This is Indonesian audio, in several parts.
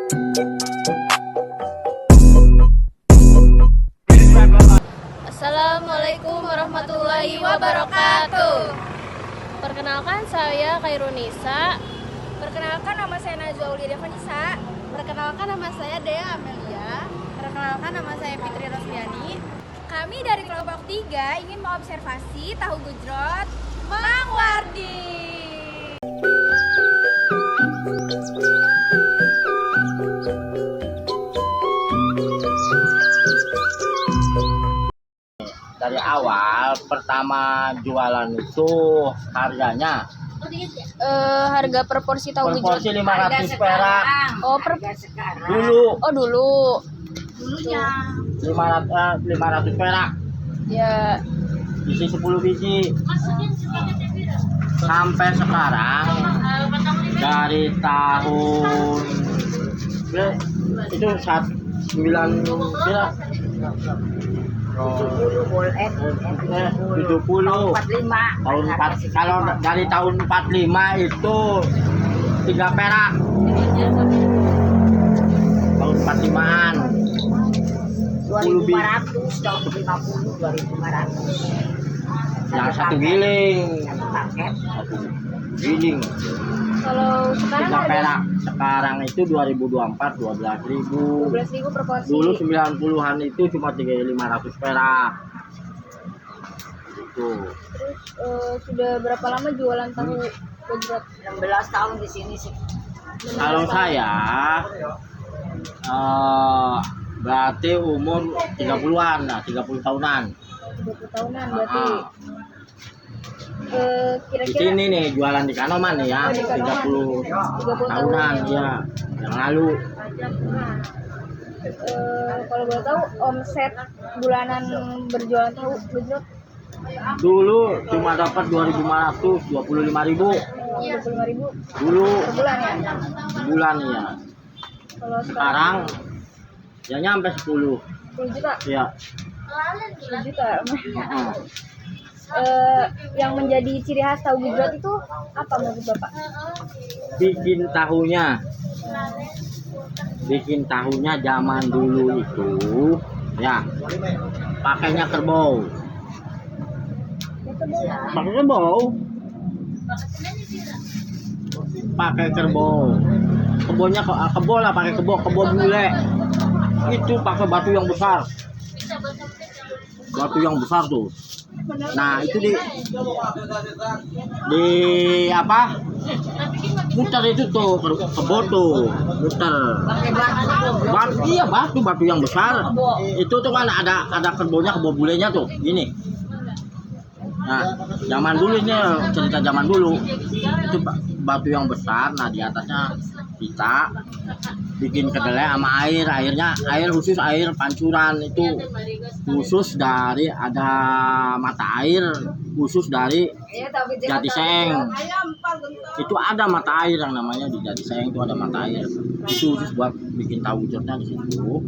Assalamualaikum warahmatullahi wabarakatuh. Perkenalkan, saya Khairunisa. Perkenalkan, nama saya Najwa Aulia Devanisa. Perkenalkan, nama saya Dea Amelia. Perkenalkan, nama saya Fitri Rosliani. Kami dari kelompok 3 ingin mengobservasi tahu gejrot Mang Wardi. Dari awal pertama jualan itu harganya Harga per porsi tahu gejrot. porsi 500 perak Oh, dulu. Dulunya. 500 perak Ya, isi 10 biji. Sampai sekarang dari tahun itu 9 kira 70 tahun 4, kalau dari tahun 45 itu 3 perak tahun 45-an 2.500, tahun 50, 2.500. yang satu giling kalau sekarang 3 perak. Sekarang itu 2024 12.000. 12.000 per porsi. Dulu 90-an itu cuma 500 perak. Gitu. Terus sudah berapa lama jualan tahu gejrot? 16 tahun di sini sih. Kalau saya berarti umur 30-an, 30 tahunan. 30 tahunan berarti. Di Kira-kira sini nih jualan di Kanoman nih ya, 30 tahunan ya yang lalu. Kalau boleh tahu omset bulanan berjualan tahu gejrot Dulu cuma dapat 2.500, 25.000 25.000 dulu per bulan ya. bulan ya. Kalau Sekarang ya nyampe 10 10 juta, ya. 10 juta. Yang menjadi ciri khas tahu gejrot itu apa menurut Bapak? Bikin tahunya zaman dulu itu ya pakainya kerbau. Pakai kerbau. Kebunnya kebo lah, pakai kebo bule. Itu pakai batu yang besar. Batu yang besar tuh. Nah, itu di apa? Muter itu tuh kebo tuh, muter. Batu yang besar. Itu tuh kan ada kebonya, kebo bulenya tuh, gini. Nah, zaman dulu ini cerita zaman dulu itu batu yang besar. Nah, di atasnya kita bikin kedelai sama air khusus, air pancuran itu khusus dari ada mata air khusus dari Jatiseng. Itu ada mata air yang namanya di Jatiseng, itu ada mata air itu khusus buat bikin tahu gejrotnya di situ.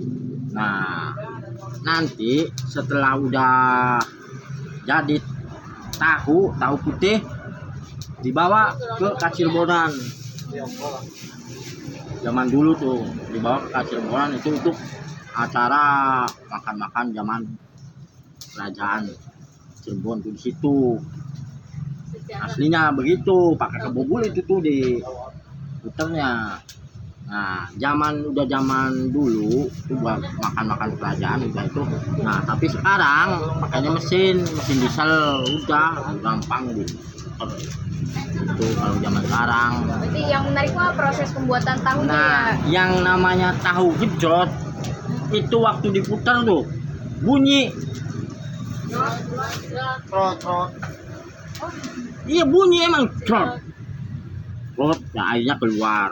Nah, nanti setelah udah jadi tahu putih dibawa ke Kacirbonan. Zaman dulu tuh dibawa ke Kacirbonan itu untuk acara makan-makan zaman kerajaan Cirebon tuh di situ. Aslinya begitu, pakai kebo bule itu tuh di puternya. Nah, zaman dulu itu buat makan kerajaan udah itu. Nah, tapi sekarang pakainya mesin diesel, udah gampang gitu. Itu kalau zaman sekarang. Berarti yang menarik mah proses pembuatan tahunya. Nah, yang namanya tahu gejrot itu waktu diputar tuh bunyi. Trot. Iya, bunyi emang trot. Ya, airnya keluar.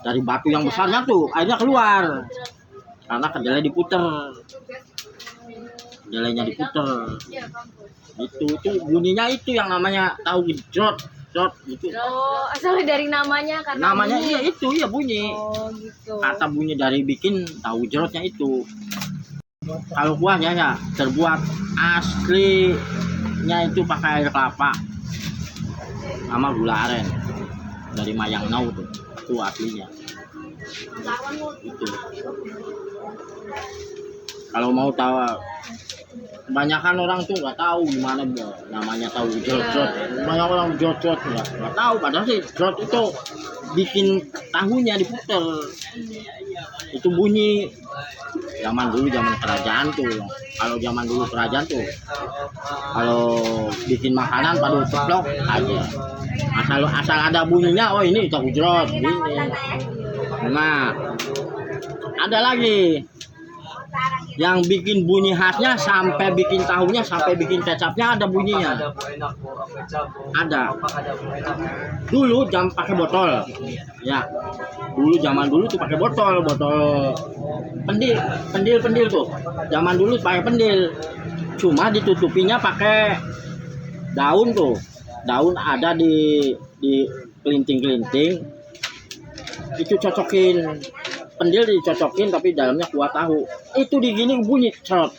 Dari batu yang besarnya tuh airnya keluar karena kedelai diputer, kedelainya diputer. Itu tuh bunyinya itu yang namanya tahu gejrot gitu. Oh, asalnya dari namanya karena Namanya bunyi. iya bunyi. Oh, gitu. Kata bunyi dari bikin tahu gejrotnya itu. Kalau kuahnya ya terbuat aslinya itu pakai air kelapa sama gula aren dari Mayang Nau tuh. Itu aslinya. Itu. Kalau mau tahu, kebanyakan orang tuh nggak tahu gimana namanya tahu jrot. Banyak orang jrot nggak tahu. Padahal sih jrot itu bikin tahunya diputer. Itu bunyi zaman dulu, zaman kerajaan tuh. Kalau zaman dulu kerajaan tuh, kalau bikin makanan pada ceplok aja. Asal ada bunyinya, oh ini tahu jrot gini. Nah, ada lagi yang bikin bunyi khasnya sampai bikin tahunya, sampai bikin kecapnya ada bunyinya. Ada. Dulu jam pakai botol. Ya. Dulu zaman dulu tuh pakai botol pendil tuh. Zaman dulu pakai pendil. Cuma ditutupinya pakai daun tuh. Daun ada di kelinting-kelinting. Itu cocokin pendil, dicocokin tapi dalamnya kuah tahu. Itu digini bunyi cerot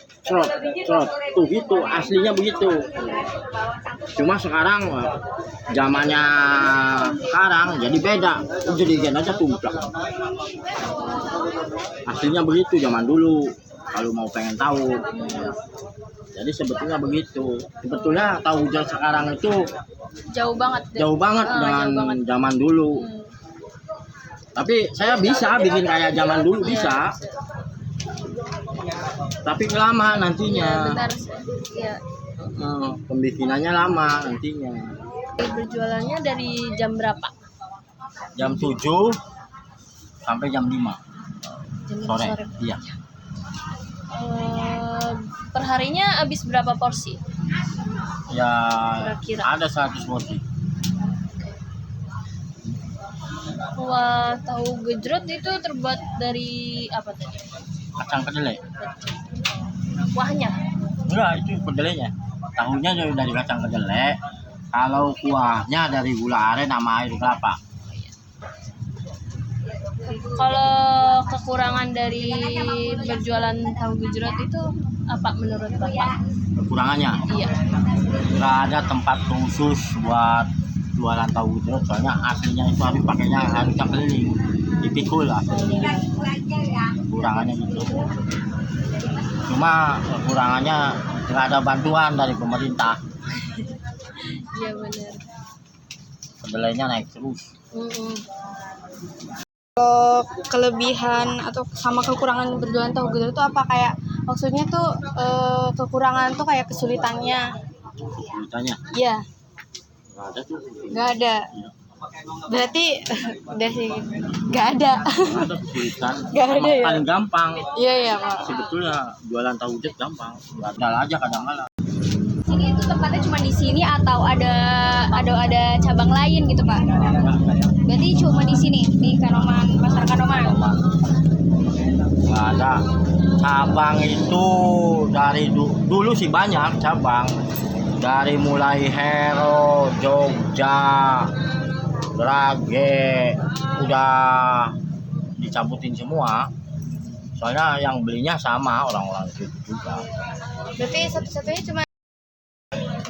tuh gitu, aslinya begitu. Cuma sekarang zamannya sekarang jadi beda, jadi gen aja tumplak. Aslinya begitu zaman dulu kalau mau pengen tahu. Jadi sebetulnya begitu. Sebetulnya tahu gejrot sekarang itu Jauh banget. dengan zaman dulu. Tapi saya bisa bikin kayak zaman dulu bisa. Tapi lama nantinya. Benar. Ya. Pembikinannya lama nantinya. Berjualannya dari jam berapa? Jam 7 sampai jam 5 Jam sore. sore. Iya. Perharinya habis berapa porsi? Ya Kira-kira. ada 100 porsi. Kuah tahu gejrot itu terbuat dari apa tadi? Kacang kedelai. Kuahnya? Enggak, itu kedelainya. Tahunya dari kacang kedelai. Kalau kuahnya dari gula aren sama air kelapa. Kalau kekurangan dari berjualan tahu gejrot itu apa menurut Bapak? Kekurangannya Iya. nggak ada tempat khusus buat jualan tahu gejrot, soalnya aslinya itu harus keliling, dipikul lah. Kekurangannya gitu. Cuma kekurangannya nggak ada bantuan dari pemerintah. Iya benar. Kedelainya naik terus. Kelebihan atau sama kekurangan berjualan tahu gejrot itu apa? Kayak maksudnya tuh kekurangan tuh kayak kesulitannya. Ceritanya Iya, nggak ada tuh. nggak ada. Berarti udah sih, nggak ada. Nggak ada kesulitan. Nggak ada ya? Paling gampang. Iya ya Pak. Sebetulnya jualan tahu gejrot gampang. Nggak ada aja kadang-kadang. Ini itu tempatnya cuma di sini atau ada cabang lain gitu Pak? Berarti cuma di sini di Kanoman, Pasar Kanoman. Nggak ada. Cabang itu dari dulu sih banyak cabang. Dari mulai Hero, Jogja, Brage, udah dicabutin semua. Soalnya yang belinya sama orang-orang itu juga. Berarti satu-satunya cuma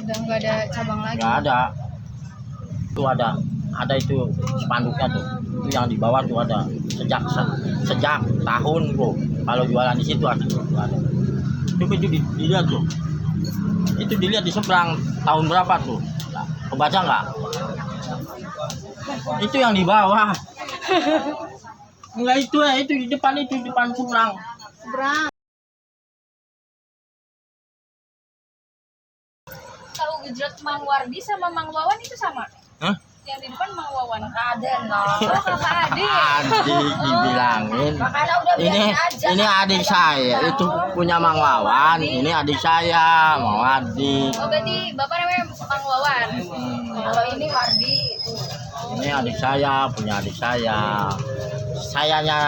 udah nggak ada cabang lagi. Nggak ada. Itu ada itu spanduknya tuh. Itu yang di bawah tuh ada sejak tahun bro. Kalau jualan di situ ada. Itu dilihat tuh. Itu dilihat di seberang tahun berapa tuh? Kebaca nggak? Itu yang di bawah. Enggak itu ya, itu di depan seberang. Tahu gejrot Mang Wardi sama Mang Wawan itu sama? Hah? Yang di depan Mang Wawan. Ada no. Oh kakak adik. Adik dibilangin. Makanya udah biarin aja. Ini adik saya, itu punya Mang Wawan. Ini adik saya, Mang Wardi. Oh berarti bapak namanya Mang Wawan. Kalau ini Wardi. Ini adik saya, punya adik saya. Sayanya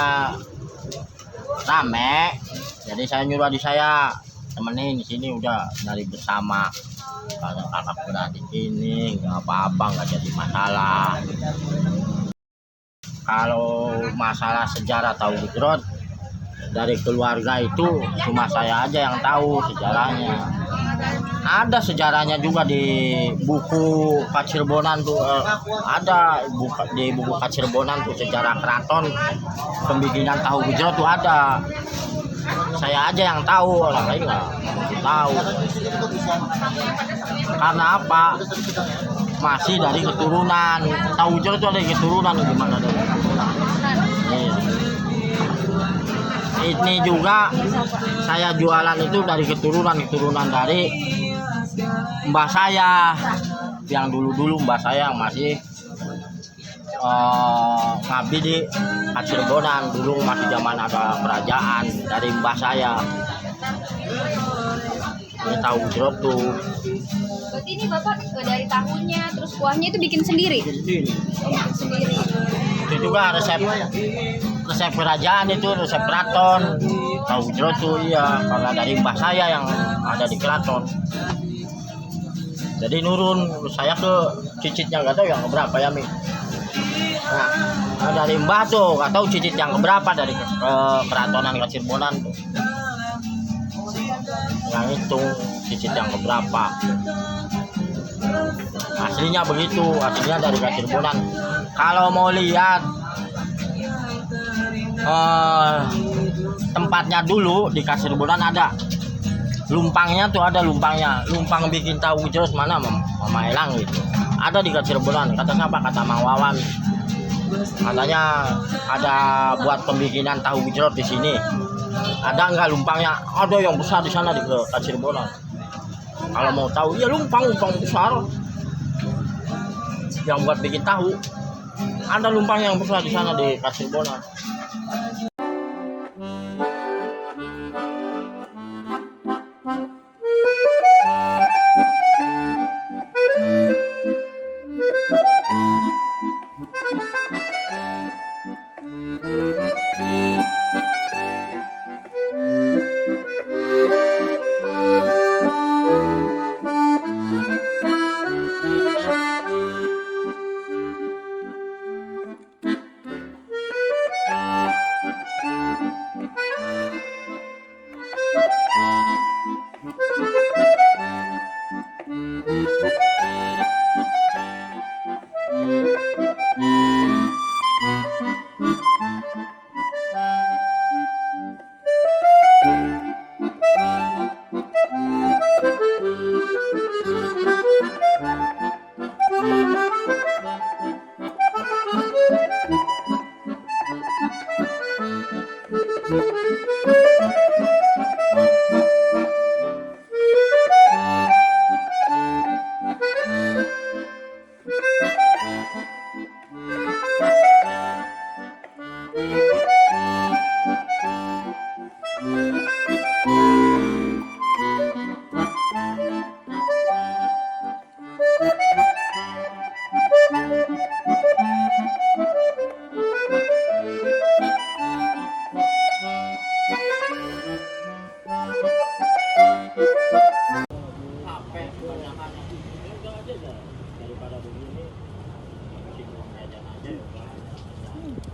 rame, jadi saya nyuruh adik saya temenin di sini udah nyari bersama. Kalau kakak beradik ini nggak apa-apa, nggak jadi masalah. Kalau masalah sejarah tahu gejrot dari keluarga itu cuma saya aja yang tahu sejarahnya. Ada sejarahnya juga di buku Kacirbonan tuh, ada di buku Kacirbonan tuh sejarah keraton pembikinan tahu gejrot tuh ada. Saya aja yang tahu, orang lain nggak tahu. Karena apa? Masih dari keturunan. Tahu gejrot itu ada keturunan, gimana dari keturunan. Iya. Ini juga saya jualan itu dari keturunan dari mbah saya yang dulu mbah saya yang masih ngabdi di Kacirbonan, dulu masih zaman ada kerajaan, dari mbah saya. Ini tahu gejrot tuh. Berarti ini Bapak dari tahunya, terus kuahnya itu bikin sendiri? Ini. Bikin sendiri. Itu juga resep kerajaan, itu resep keraton. Tahu gejrot tuh iya, karena dari mbah saya yang ada di keraton. Jadi nurun saya ke cicitnya, nggak tahu yang keberapa ya Mi. Nah, dari mbah tuh nggak tahu cicit yang keberapa dari keratonan Kacirbonan tuh. Yang itu cicit yang keberapa. Aslinya begitu, aslinya dari Kacirbonan. Kalau mau lihat tempatnya dulu di Kacirbonan ada lumpangnya tuh, ada lumpang bikin tahu gejrot mana Mama Elang gitu. Ada di Kacirbonan. Kata siapa? Kata Mang Wawan. Katanya ada buat pembikinan tahu gejrot di sini. Ada nggak lumpangnya? Ada yang besar di sana di Kacirbonan. Kalau mau tahu, ya lumpang besar yang buat bikin tahu. Ada lumpang yang besar di sana di Kacirbonan.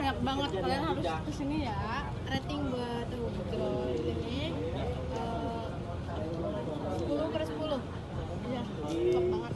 Enak banget, kalian harus kesini ya. Rating buat tahu gejrot ini 10/10. Iya, cocok banget.